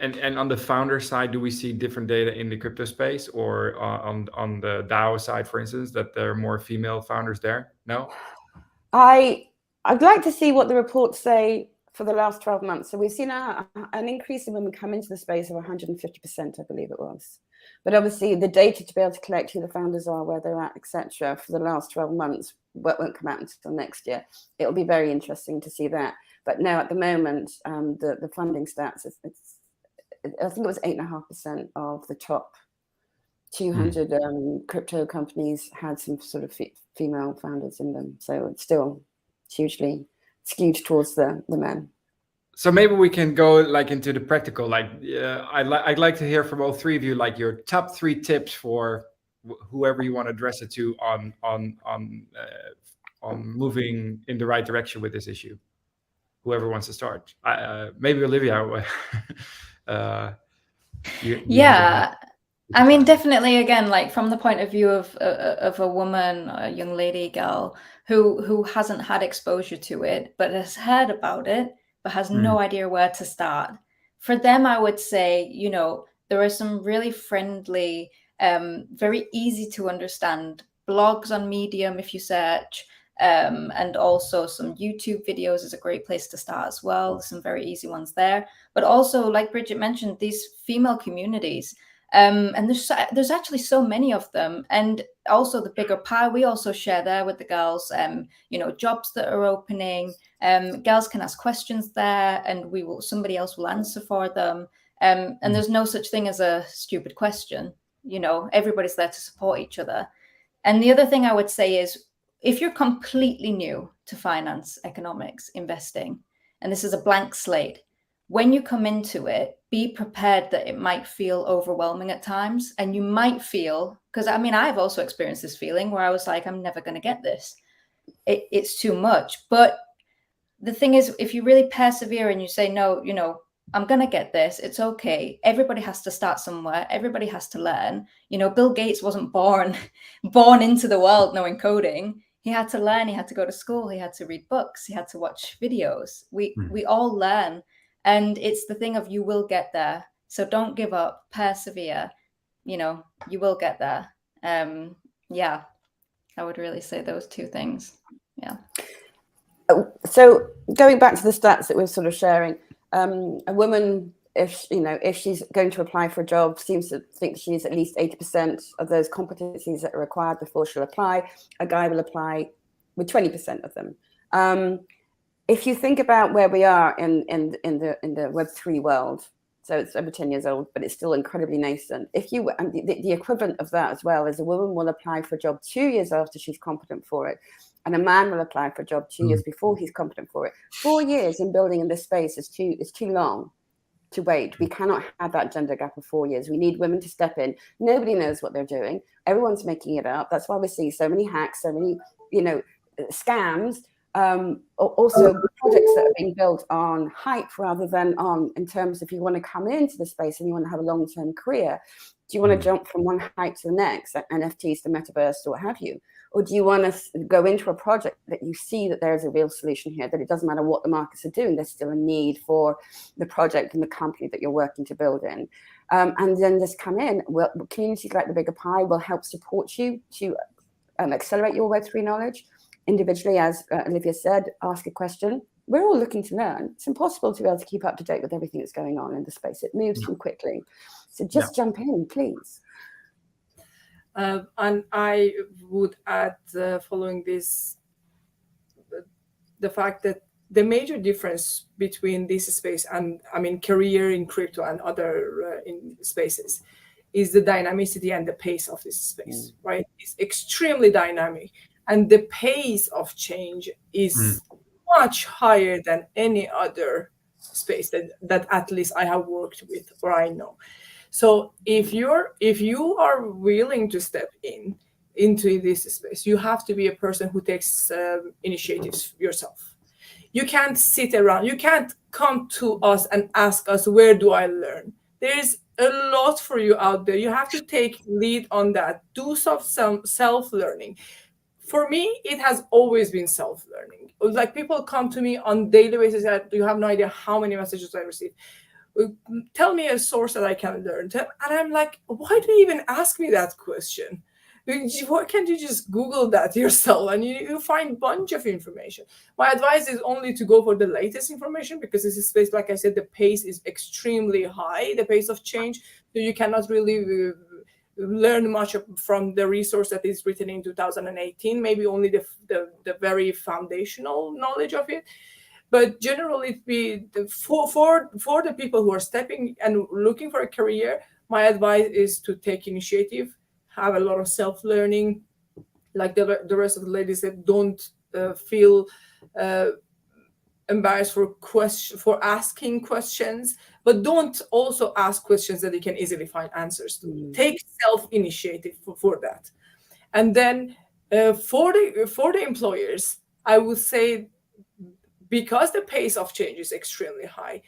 And on the founder side, do we see different data in the crypto space, or on the DAO side, for instance, that there are more female founders there? No? I'd like to see what the reports say for the last 12 months. So we've seen an increase in women come into the space of 150%, I believe it was. But obviously the data to be able to collect who the founders are, where they're at, etc., for the last 12 months won't come out until next year. It'll be very interesting to see that. But no, at the moment, the funding stats, I think it was 8.5% of the top 200 crypto companies had some sort of female founders in them. So it's still hugely skewed towards the men. So maybe we can go like into the practical. Like, I'd like to hear from all three of you, like your top 3 tips for whoever you want to address it to on moving in the right direction with this issue. Whoever wants to start. Maybe Olivia. I mean, definitely, again, like from the point of view of a woman, a young lady, girl who hasn't had exposure to it, but has heard about it, but has no idea where to start. For them, I would say, there are some really friendly, very easy to understand blogs on Medium if you search, and also some YouTube videos is a great place to start as well. There's some very easy ones there. But also, like Bridget mentioned, these female communities, and there's actually so many of them. And also the bigger pie, we also share there with the girls, jobs that are opening. Girls can ask questions there, and somebody else will answer for them. And there's no such thing as a stupid question. Everybody's there to support each other. And the other thing I would say is, if you're completely new to finance, economics, investing, and this is a blank slate, when you come into it, be prepared that it might feel overwhelming at times. And you might feel, because I've also experienced this feeling where I was like, I'm never going to get this. It's too much. But the thing is, if you really persevere and you say, no, I'm going to get this, it's okay. Everybody has to start somewhere. Everybody has to learn. Bill Gates wasn't born into the world knowing coding. He had to learn. He had to go to school. He had to read books. He had to watch videos. We all learn. And it's the thing of, you will get there. So don't give up, persevere, you will get there. I would really say those 2 things. Yeah. So going back to the stats that we're sort of sharing, a woman if she's going to apply for a job, seems to think she's at least 80% of those competencies that are required before she'll apply. A guy will apply with 20% of them. If you think about where we are in the Web3 world, so it's over 10 years old, but it's still incredibly nascent. And the equivalent of that as well is a woman will apply for a job 2 years after she's competent for it, and a man will apply for a job 2 years before he's competent for it. 4 years in building in this space is too long to wait. We cannot have that gender gap of 4 years. We need women to step in. Nobody knows what they're doing. Everyone's making it up. That's why we see so many hacks, so many, scams. Also projects that are being built on hype rather than on, in terms, if you want to come into the space and you want to have a long-term career, do you want to jump from one hype to the next, NFTs to metaverse or what have you? Or do you want to go into a project that you see that there's a real solution here, that it doesn't matter what the markets are doing, there's still a need for the project and the company that you're working to build in. And then just come in. Well, communities like the Bigger Pie will help support you to accelerate your Web3 knowledge. Individually, as Olivia said, ask a question. We're all looking to learn. It's impossible to be able to keep up to date with everything that's going on in the space. It moves too quickly. So just jump in, please. And I would add, following this, the fact that the major difference between this space and, career in crypto and other in spaces is the dynamicity and the pace of this space, right? It's extremely dynamic. And the pace of change is much higher than any other space that at least I have worked with or I know. So if you are willing to step into this space, you have to be a person who takes initiatives yourself. You can't sit around. You can't come to us and ask us, where do I learn? There's a lot for you out there. You have to take lead on that. Do some self-learning. For me, it has always been self-learning. Like, people come to me on daily basis that you have no idea how many messages I receive. Tell me a source that I can learn. And I'm like, why do you even ask me that question? Why can't you just Google that yourself and you find a bunch of information? My advice is only to go for the latest information, because this is space, like I said, the pace is extremely high, the pace of change. So you cannot really learn much from the resource that is written in 2018, maybe only the very foundational knowledge of it. But generally, for the people who are stepping and looking for a career, my advice is to take initiative, have a lot of self-learning. Like the rest of the ladies said, don't feel embarrassed for asking questions, but don't also ask questions that you can easily find answers to. Take self-initiative for that. And then for the employers, I would say, because the pace of change is extremely high,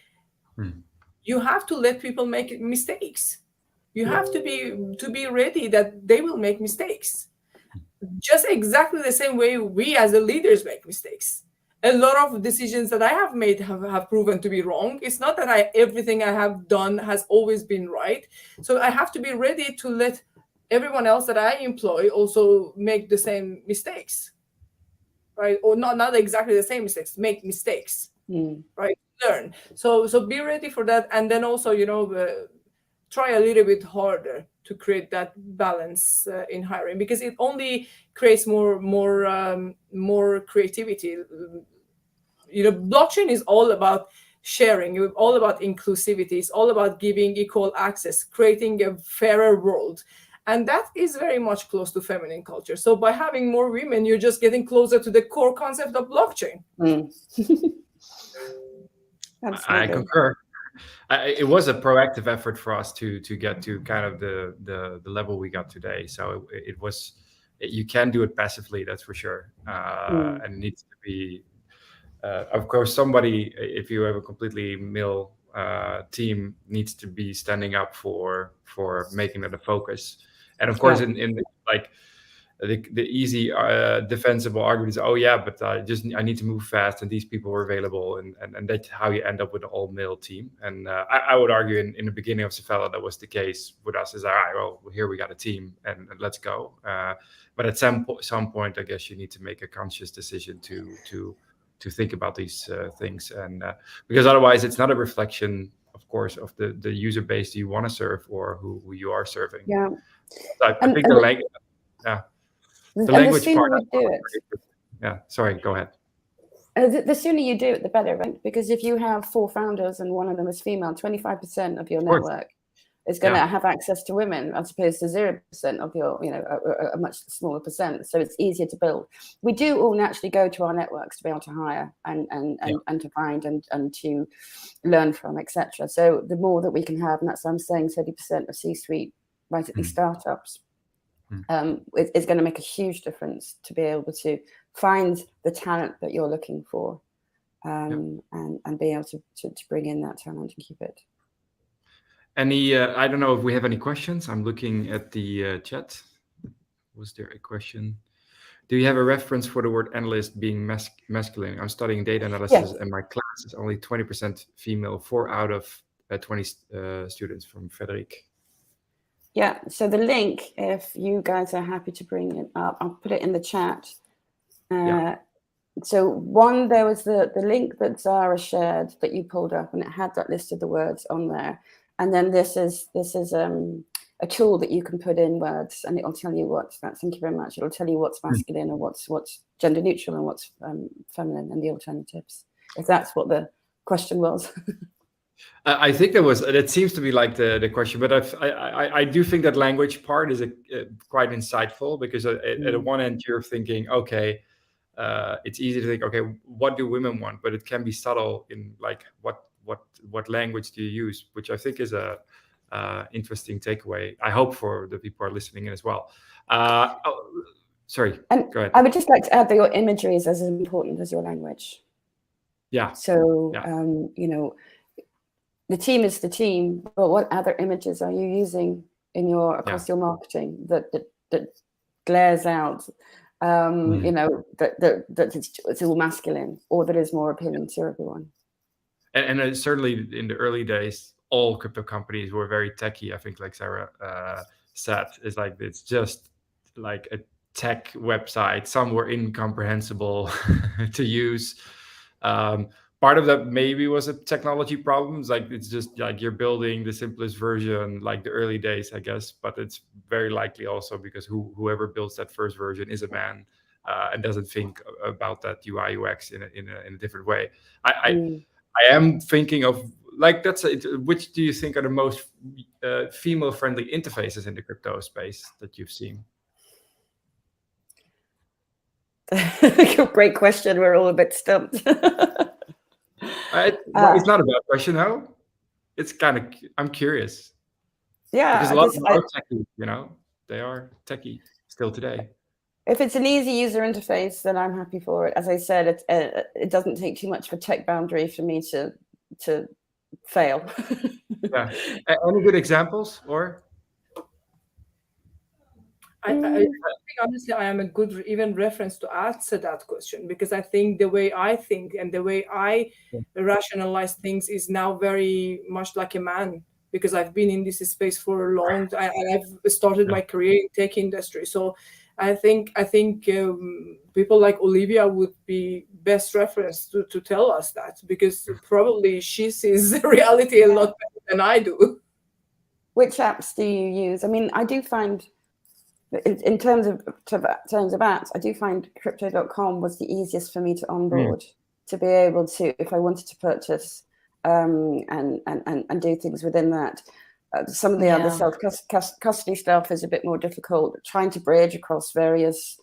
you have to let people make mistakes. You have to be ready that they will make mistakes. Just exactly the same way we as the leaders make mistakes. A lot of decisions that I have made have proven to be wrong. It's not that everything I have done has always been right. So I have to be ready to let everyone else that I employ also make the same mistakes, right? Or not exactly the same mistakes, make mistakes, right? Learn. So be ready for that. And then also, try a little bit harder to create that balance in hiring, because it only creates more creativity. Blockchain is all about sharing, all about inclusivity, it's all about giving equal access, creating a fairer world. And that is very much close to feminine culture. So by having more women, you're just getting closer to the core concept of blockchain. I concur. It was a proactive effort for us to get to kind of the level we got today. So it was, you can do it passively, that's for sure. And it needs to be, of course, somebody, if you have a completely male team, needs to be standing up for making it a focus. And of course, in like the easy defensible argument is, oh yeah, but I need to move fast, and these people are available, and that's how you end up with an all-male team. And I would argue in the beginning of Safello that was the case with us. Is all right, well, here we got a team, and let's go. But at some point, I guess you need to make a conscious decision to think about these things, and because otherwise it's not a reflection course, of the user base you want to serve or who you are serving. Yeah. So I think the language, the language part. Yeah. Sorry. Go ahead. The sooner you do it, the better, right? Because if you have 4 founders and one of them is female, 25% of your network is going to have access to women, as opposed to 0% of your, a much smaller percent. So it's easier to build. We do all naturally go to our networks to be able to hire and to find and to learn from, etc. So the more that we can have, and that's what I'm saying, 30% of C-suite right at these startups, is going to make a huge difference to be able to find the talent that you're looking for, and be able to bring in that talent and keep it. Any, I don't know if we have any questions. I'm looking at the chat. Was there a question? Do you have a reference for the word analyst being masculine? I'm studying data analysis, and my class is only 20% female, 4 out of 20 students, from Frederic. Yeah, so the link, if you guys are happy to bring it up, I'll put it in the chat. So one, there was the link that Zara shared that you pulled up, and it had that list of the words on there. And then this is a tool that you can put in words, and it'll tell you thank you very much. It'll tell you what's masculine and what's gender neutral and what's feminine, and the alternatives, if that's what the question was. I think it seems to be like the question, but I do think that language part is quite insightful, because at one end you're thinking, okay, it's easy to think, okay, what do women want? But it can be subtle in like what language do you use, which I think is a interesting takeaway. I hope for the people who are listening in as well. Sorry, and go ahead. I would just like to add that your imagery is as important as your language. Yeah. So the team is the team, but what other images are you using in across your marketing that glares out, that it's all masculine, or that is more appealing to everyone? And certainly in the early days, all crypto companies were very techy. I think, like Sarah said, it's just like a tech website. Some were incomprehensible to use. Part of that maybe was a technology problem. It's just like you're building the simplest version, like the early days, I guess. But it's very likely also because whoever builds that first version is a man and doesn't think about that UI UX in a different way. I am thinking of which do you think are the most female-friendly interfaces in the crypto space that you've seen? Great question. We're all a bit stumped. It's not a bad question, no. It's kind of, I'm curious. Yeah, because a lot of them are techie. They are techie still today. If it's an easy user interface, then I'm happy for it. As I said, it doesn't take too much of a tech boundary for me to fail. Yeah. Any good examples, or? I think honestly, I am a good even reference to answer that question, because I think the way I think and the way I rationalize things is now very much like a man, because I've been in this space for a long time. I've started my career in tech industry, so I think people like Olivia would be best reference to tell us that, because probably she sees the reality a lot better than I do. Which apps do you use? I mean, I do find, in terms of apps, I do find crypto.com was the easiest for me to onboard, to be able to, if I wanted to purchase and do things within that. Some of the other self-custody stuff is a bit more difficult. Trying to bridge across various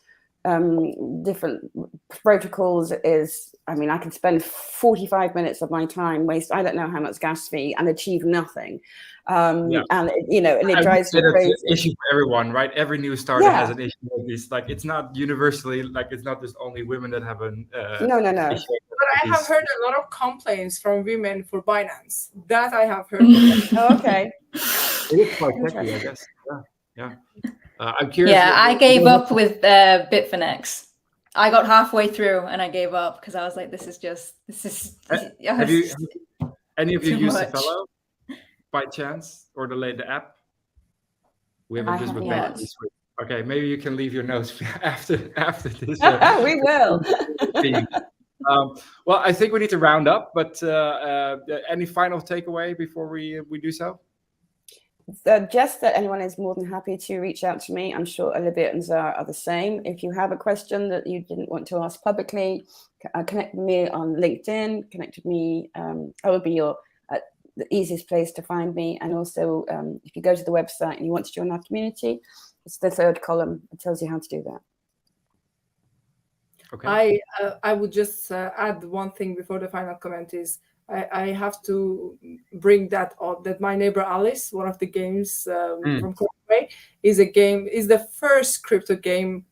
different protocols is, I mean, I can spend 45 minutes of my time waste, I don't know how much gas fee, and achieve nothing. And it drives me crazy. It's an issue for everyone, right? Every new startup has an issue with this. Like, it's not universally, like, it's not just only women that have an no. But I have heard a lot of complaints from women for Binance. That I have heard. Okay. It is quite techy, I guess. Yeah. I'm curious. Yeah, I gave up with Bitfinex. I got halfway through and I gave up because I was like, this is. Have you any of you used Safello by chance, or the app? We haven't just been made this week. Okay, maybe you can leave your notes after this. We will. Well, I think we need to round up, but any final takeaway before we do so? Just that anyone is more than happy to reach out to me. I'm sure Olivia and Zara are the same. If you have a question that you didn't want to ask publicly, connect with me on LinkedIn, connect with me. I will be the easiest place to find me. And also, if you go to the website and you want to join our community, it's the third column. It tells you how to do that. Okay. I would just add one thing before the final comment is I have to bring that up that My Neighbor Alice, one of the games from Chromaway, is the first crypto game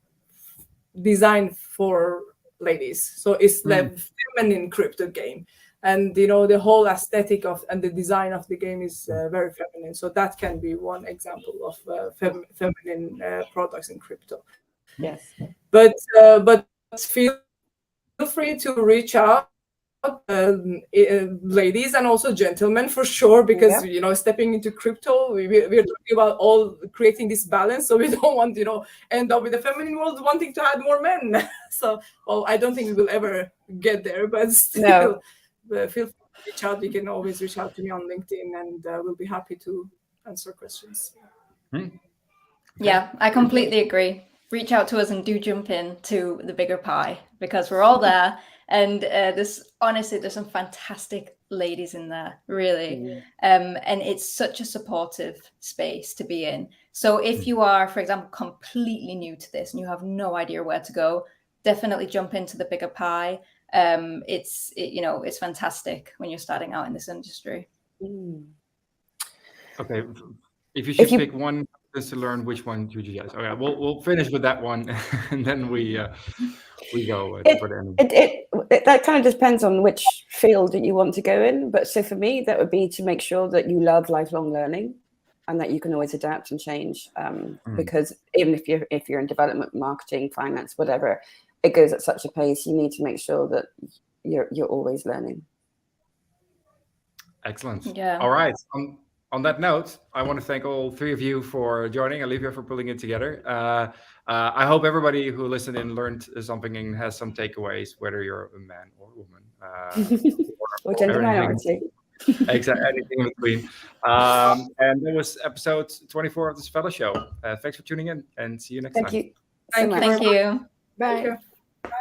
designed for ladies. So it's the feminine crypto game. And the whole aesthetic and the design of the game is very feminine. So that can be one example of feminine products in crypto. Yes. But feel free to reach out, ladies and also gentlemen, for sure, because stepping into crypto, we're talking about all creating this balance, so we don't want end up with the feminine world wanting to add more men. So I don't think we will ever get there, but still feel free to reach out. You can always reach out to me on LinkedIn, and we'll be happy to answer questions. Yeah, I completely agree. Reach out to us and do jump in to the bigger pie, because we're all there. And there's some fantastic ladies in there, really. And it's such a supportive space to be in. So if you are, for example, completely new to this and you have no idea where to go, definitely jump into the bigger pie. It's fantastic when you're starting out in this industry. Okay. If you should pick one just to learn, which one would you guys? Okay, we'll finish with that one, and then we go for the end. That kind of depends on which field that you want to go in. But so for me, that would be to make sure that you love lifelong learning, and that you can always adapt and change. Because even if you're in development, marketing, finance, whatever, it goes at such a pace. You need to make sure that you're always learning. Excellent. Yeah. All right. On that note, I want to thank all three of you for joining, Olivia for pulling it together. I hope everybody who listened in learned something and has some takeaways, whether you're a man or a woman. or gender minority. Exactly, anything in between. And that was episode 24 of the Safello Show. Thanks for tuning in, and see you next time. Thank you. Thank you. Thank you. Bye. Thank you. Bye.